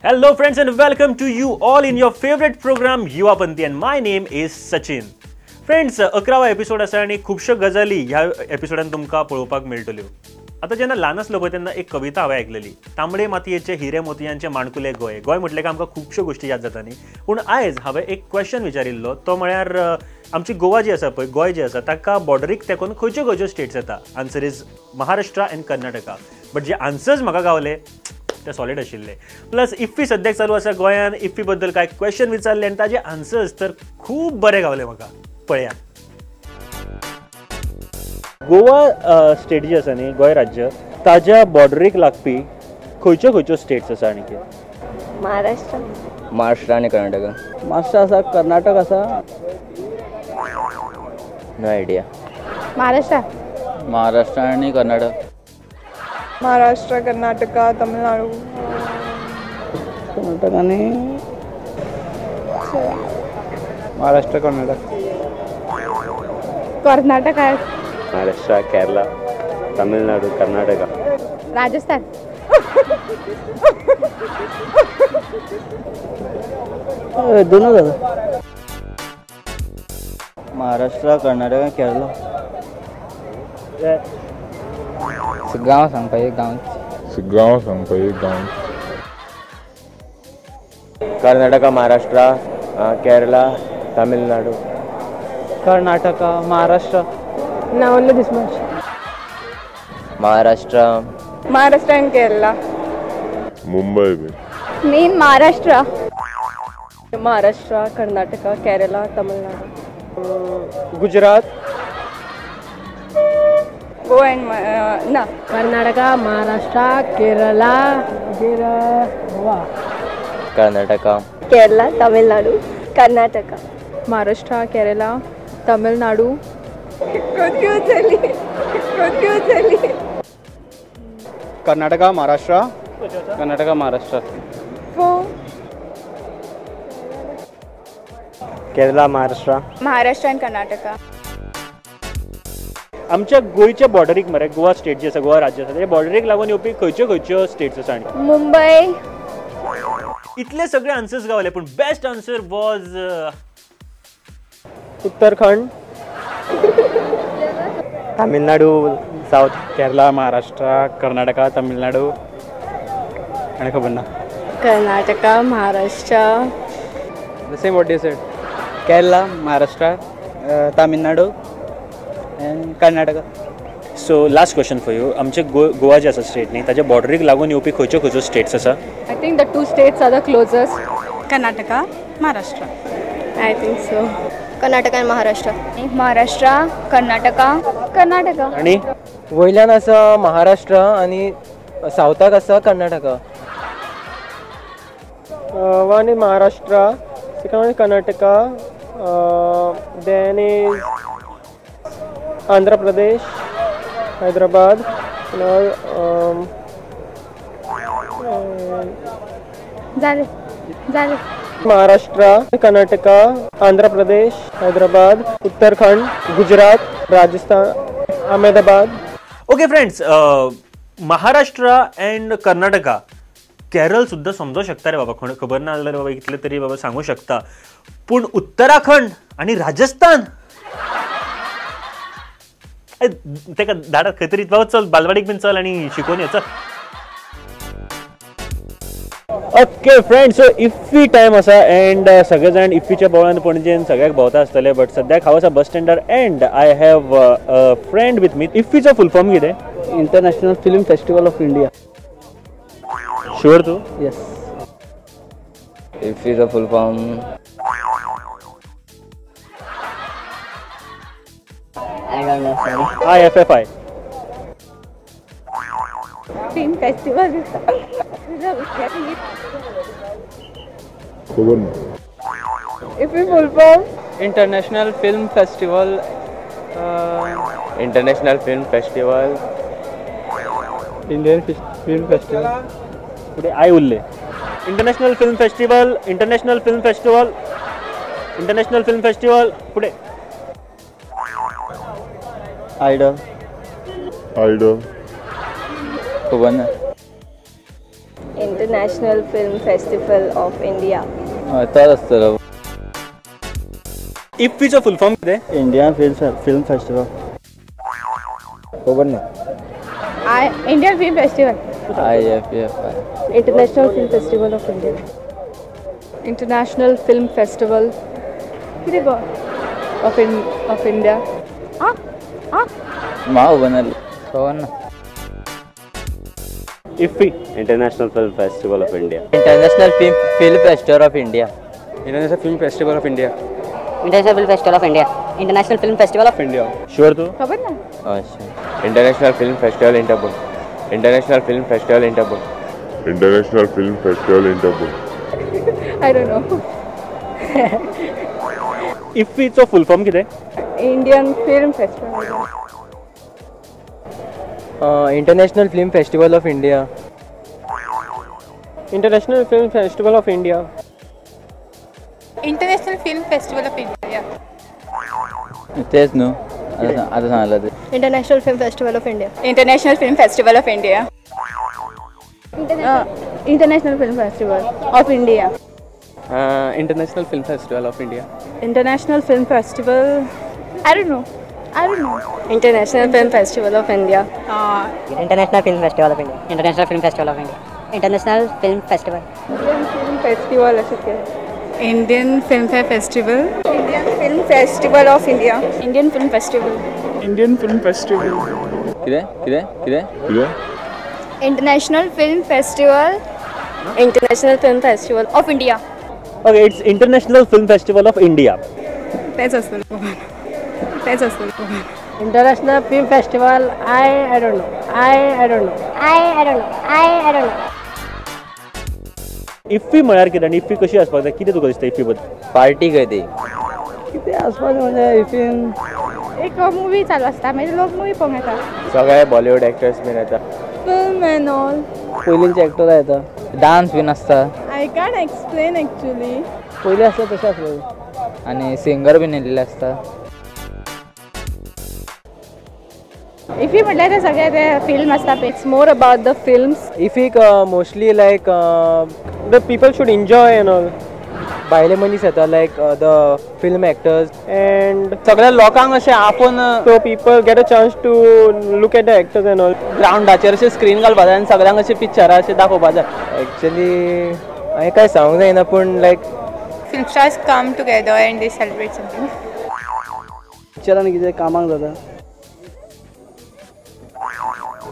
Hello friends and welcome to you all in your favorite program Yuvapanthi and my name is Sachin. Friends, 11वा episode आसा आणि खूपशो गजाली ह्या एपिसोडान तुमकां पळोवपाक मेळटल्यो. आता जेन्ना ल्हान आसलो पळय तेन्ना एक कविता हांवें आयकलेली. तांबडे मातयेचे हिरे मोतयांचे माणकुले गोंय. गोंय म्हटलें की आमकां खूबश्यो गोश्टी याद जाता न्ही. पूण आयज हांवें एक क्वेश्चन विचारिल्लो तो म्हळ्यार आमची गोवा जी आसा पळय गोंय जी आसा ताका बॉर्डरीक तेकोन खंयच्यो खंयच्यो स्टेट्स येता. Answer is Maharashtra end Karnataka. But जे आन्सर्स म्हाका गावले ते सॉलिड आशिल्ले. प्लस इफ्फी सद्याक चालू आसा गोंयान इफ्फी बद्दल कांय क्वेश्चन विचारले आनी ताजे आन्सर्स तर खूब बरे गावले म्हाका. पळया. गोवा स्टेट जी आसा न्ही गोंय राज्य ताज्या बॉर्डरीक लागपी खंयच्यो खंयच्यो स्टेट्स आसा आणखी. महाराष्ट्र आणि कर्नाटका. महाराष्ट्र आसा कर्नाटक आसा. No idea. महाराष्ट्र आणि कर्नाटक. महाराष्ट्र कर्नाटका तमिळनाडू. कर्नाटक आणि महाराष्ट्र कर्नाटक. कर्नाटक आहे. महाराष्ट्र केरला तमिळनाडू कर्नाटका. राजस्थान. दोनच आसा. महाराष्ट्र कर्नाटक आणि केरला. गांव सांगपा एक गांव. कर्नाटका महाराष्ट्र केरला तमिळनाडू. कर्नाटका महाराष्ट्र. ना ओनली दिस मच. महाराष्ट्र महाराष्ट्र आणि केरला. मुंबई मेन महाराष्ट्र. महाराष्ट्र कर्नाटका केरला तमिळनाडू. गुजरात. गोवा अँड ना कर्नाटका महाराष्ट्र केरला गोवा. कर्नाटका केरला तमिळनाडू कर्नाटका. महाराष्ट्र केरला तमिळनाडू. कन्फ्यूज झाली. कर्नाटका महाराष्ट्र. कर्नाटका महाराष्ट्र. केरला महाराष्ट्र. महाराष्ट्र आणि कर्नाटका. आमच्या गोंयच्या बॉर्डरीक मरे गोवा स्टेट जी आसा गोवा राज्य आसा त्या बॉर्डरीक लागून येवपी खंयच्यो खंयच्यो स्टेट्स आसा आनी. मुंबई. इतले सगळे आन्सर्स गावले पूण best answer was Uttarakhand. Tamil Nadu south. Kerala Maharashtra Karnataka Tamil Nadu आणि खबर ना. Karnataka Maharashtra. The same what you said. Kerala, Maharashtra, Tamil Nadu and Karnataka. So last question for you. आमचे गोवा जे आसा स्टेट न्ही ताच्या बॉर्डरीक लागून येवपी खंयच्यो खंयच्यो स्टेट्स आसा. I think the two states are the closest. Karnataka Maharashtra. I think so. Karnataka आणि महाराष्ट्र. महाराष्ट्र कर्नाटका. आणि वयल्यान आसा महाराष्ट्र आणि सावथाक आसा Karnataka. One is Maharashtra, second is Karnataka, then is Andhra Pradesh, Hyderabad, झाले. Maharashtra, Karnataka, Andhra Pradesh, Hyderabad, Uttarakhand, Gujarat, Rajasthan, Ahmedabad. Okay friends, Maharashtra and Karnataka. Kerala सुद्धा समजू शकता रे बाबा. खबर ना जाल्यार बाबा इतले तरी बाबा सांगू शकता. पूण उत्तराखंड आणि राजस्थान तेका धाडात खंय तरी बाबा चल बालवाडीक बीन चल आणि शिकून ये चल. Okay friends, so IFFI time आसा अँड सगळे जाण इफ्फीच्या बोवाळान पणजेन सगळ्याक भोंवता आसतले. बट सद्याक हांव आसा बस स्टँडार and I have a friend with me. इफ्फीचो फुल फॉर्म कितें. International film festival of India. Sure तू. Yes. If is a full form. I don't know, sorry. IFFI. Film festival. If we full form. International Film Festival. International Film Festival. Indian Film Festival. पुढे I उरले. International film festival. पुढे Idol. Idle. खबर ना. International Film Festival of India. तर असतं इफ्फीचं full form कितें? Indian film festival खबर ना. Indian Film Festival. IFFI. International Film Festival of India. International Film Festival of India. माव बनल खबर ना. IFFI international film festival of India. International film festival of India. International film festival of India. International film festival of India. International film festival of India. Sure तू? खबर ना. अच्छा. International film festival Interpol. International film festival Interpol. International film festival Interpol. I don't know. इफ्फीचं full form कितें? Indian Film Festival. International film festival of India. International film festival of India. International Film Festival of India. तेच no आता सांगलं ते. International Film Festival of India. International Film Festival of India. International Film Festival of India. International film festival of India. International Film Festival. I don't know. International Film Festival of India. International film festival of India. International film festival of India. International film festival. Indian Film Festival अशें. Indian Film Festival. Indian Film Festival of India. Indian Film Festival. Indian film festival. कितें International Film Festival. International Film Festival Of India. Okay, it's international film festival of India. तेच असतं. International film festival. I don't know. IFFI म्हळ्यार कितें आनी IFFI कशी आसपाक जाय? कितें तुका दिसता इफ्फी बद्दल? पार्टी काय ती? किती आसपास म्हणजे इफिन एक मूवी चालू असता मागीर लोक मूवी पळोवंक येता. सगळे बॉलिवूड एक्टर्स बीन येता. Film end all. पयलींचे एक्टर येता. डान्स बीन आसता आय कॅन्ट एक्सप्लेन एक्चुअली. पयलीं आसता तशें आसलें. आणि सिंगर बीन येयल्ले आसता. इफी म्हटल्यार ते सगळे ते फिल्म आसता. It's more about the films. इफीक mostly like the people should enjoy and all. भायले मनीस येता like the film actors and सगळ्या लोकांक अशें आपूण so people get a chance to look at the actors and all. ग्राउंडाचेर अशें स्क्रीन घालपा जाय आनी सगळ्यांक अशें पिक्चरां अशें दाखोवपा जाय. एक्चुअली हांवें कांय सांगूंक जायना पूण लायक Film stars come together and they celebrate something. पिक्चरान कितें कामाक जाता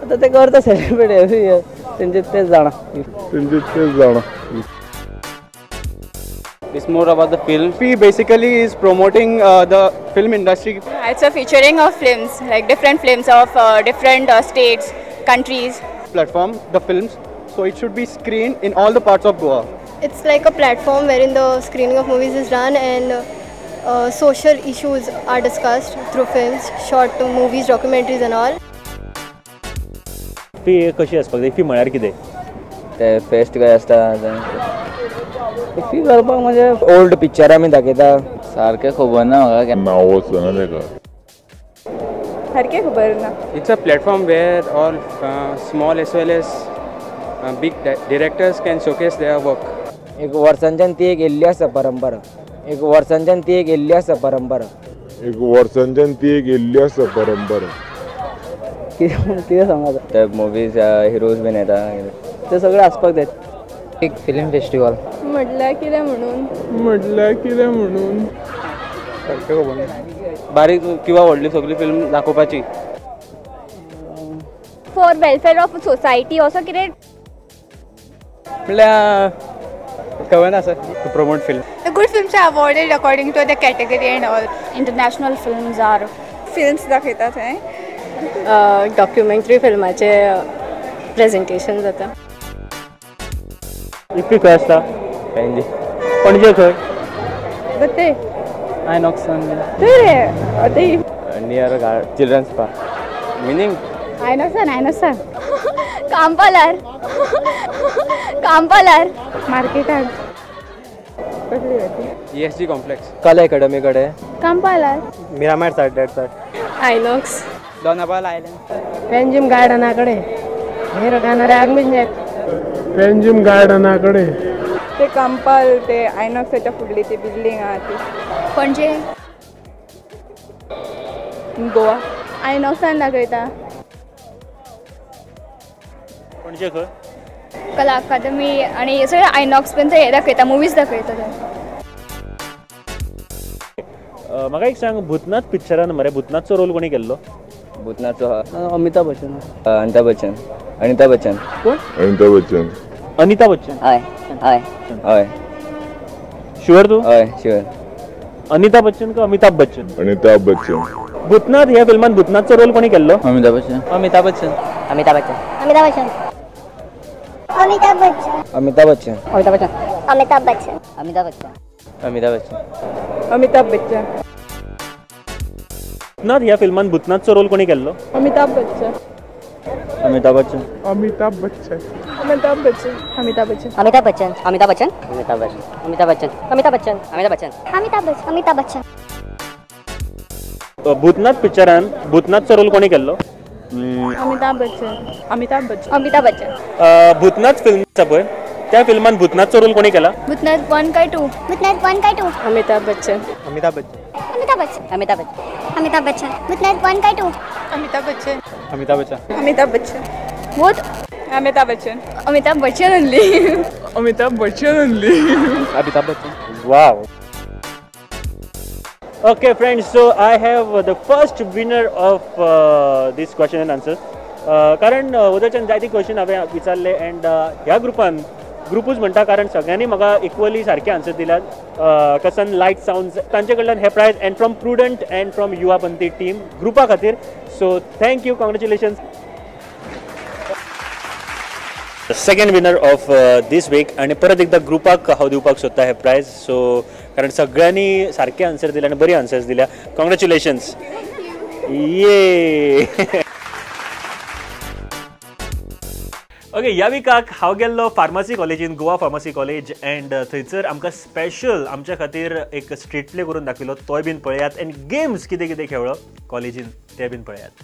आतां ते करता सेलिब्रेट एवरी इयर. तेंचे तेच जाणा. It's more about the film. He basically is promoting the film industry. It's a featuring of films, like different films of different states, countries. Platform, the films. So it should be screened in all the parts of Goa. It's like a platform wherein the screening of movies is done and social issues are discussed through films, short movies, documentaries and all. IFFI कशी आसपाक जाय? IFFI म्हळ्यार कितें? ते fest काय आसता iffy करपाक म्हणजे ओल्ड पिक्चरां आमी दाखयता. सारकें खबर ना म्हाका. नांव वचना तेका. सारकें खबर ना. It's a platform where all small as well as big directors can showcase their work. एक वर्सांच्यान ती एक येल्ली आसा परंपरा. कितें सांगता ते मुवीज हिरोज बीन येता. ते सगळे आसपाक जाय. एक फिल्म फेस्टिवल म्हटल्यार कितें म्हणून. सारकें खबर ना. बारीक किंवा व्हडली सगळी फिल्म दाखोवपाची. For welfare of society also कितें म्हळ्यार खबर ना sir. To promote film. The good films are awarded according to the category and all. International films are films दाखयता थंय. डॉक्युमेंटरी फिल्माचे प्रेझेंटेशन जाता. इफ्फी खंय आसता? पणजे. पणजे खंय? ते आयनॉक्सान थंय रे ते नियर चिल्ड्रन्स पार्क. मिनींग आयनॉक्सान कांपालार मार्केटान. ESG complex. कला अकॅडमी कडेन. कांपालार. Miramar side that side. INOX. Dona Paula island. Panjim गार्डना कडेन. हेर गाणारे आगमिंजेत. पेंजिम गार्डना कडेन ते कंपाल ते आयनॉक्साच्या फुडली ती बिल्डींग आहा ती पणजे गोवा आयनॉक्सान दाखयता पणजे खंय कला अकादमी आणि सगळे आयनॉक्स पण ते हे दाखयता मुवीज दाखयता ते. म्हाका एक सांग भूतनाथ पिक्चरान मरे भूतनाथचो रोल कोणी केल्लो? भूतनाथचो अमिताभ बच्चन अमिताभ बच्चन. अमिताभ बच्चन. कोण? अमिताभ बच्चन. अमिताभ बच्चन. हय हय हय शुअर तू? हय शुअर. अमिताभ बच्चन का अमिताभ बच्चन? अमिताभ बच्चन. भूतनाथ ह्या फिल्मान भूतनाथचो रोल कोणी केल्लो? अमिताभ बच्चन अमिताभ बच्चन अमिताभ बच्चन अमिताभ बच्चन अमिताभ बच्चन. अमिताभ बच्चन अमिताभ बच्चन अमिताभ बच्चन अमिताभ बच्चन. अमिताभ बच्चन भूतनाथ ह्या फिल्मान भूतनाथचो रोल कोणी केल्लो? अमिताभ बच्चन अमिताभ बच्चन. अमिताभ बच्चन. अमिताभ बच्चन अमिताभ बच्चन अमिताभ बच्चन अमिताभ बच्चन अमिताभ बच्चन अमिताभ बच्चन अमिताभ बच्चन अमिताभ बच्चन अमिताभ बच्चन भूतनाथ पिक्चरान भूतनाथचो रोल कोणी केल्लो? अमिताभ बच्चन अमिताभ बच्चन अमिताभ बच्चन भूतनाथ फिल्म आसा पळय त्या फिल्मान भूतनाथचो रोल कोणी केला? भूतनाथ 1 काय 2 भूतनाथ 1 काय 2 अमिताभ बच्चन अमिताभ बच्चन अमिताभ बच्चन अमिताभ बच्चन अमिताभ बच्चन भूतनाथ 1 काय 2 अमिताभ बच्चन अमिताभ बच्चन अमिताभ बच्चन भूत Amitabh Bachchan Amitabh Bachchan only Amitabh Bachchan only Amitabh Bachchan. Wow. Okay, friends. So I have the first winner of this question and answers. कारण उदयच्यान जायती क्वेश्चन हांवें विचारले अँड ह्या ग्रुपूच म्हणटा कारण सगळ्यांनी म्हाका इक्वली सारखे आन्सर दिल्यात. कसन लायट साउंड्स तांचे कडल्यान हे prize and from Prudent and from Yuvapanthi team ग्रुपा खातीर. So thank you, congratulations. Second winner of this week आणि परत एकदा ग्रुपाक हांव दिवपाक सोदता हे प्रायज. सो कारण सगळ्यांनी सारखे आन्सर दिले आणि बरी आन्सर्स दिल्या. कॉंग्रॅच्युलेशन्स. ये ओके, ह्या विकाक हांव गेल्लो फार्मसी कॉलेजीन, गोवा फार्मसी कॉलेज, अँड थंयसर आमकां स्पेशल आमच्या खातीर एक स्ट्रीट प्ले करून दाखयलो. तोय बीन पळयात. अँड गेम्स कितें कितें खेळ्ळो कॉलेजीन ते बीन पळयात.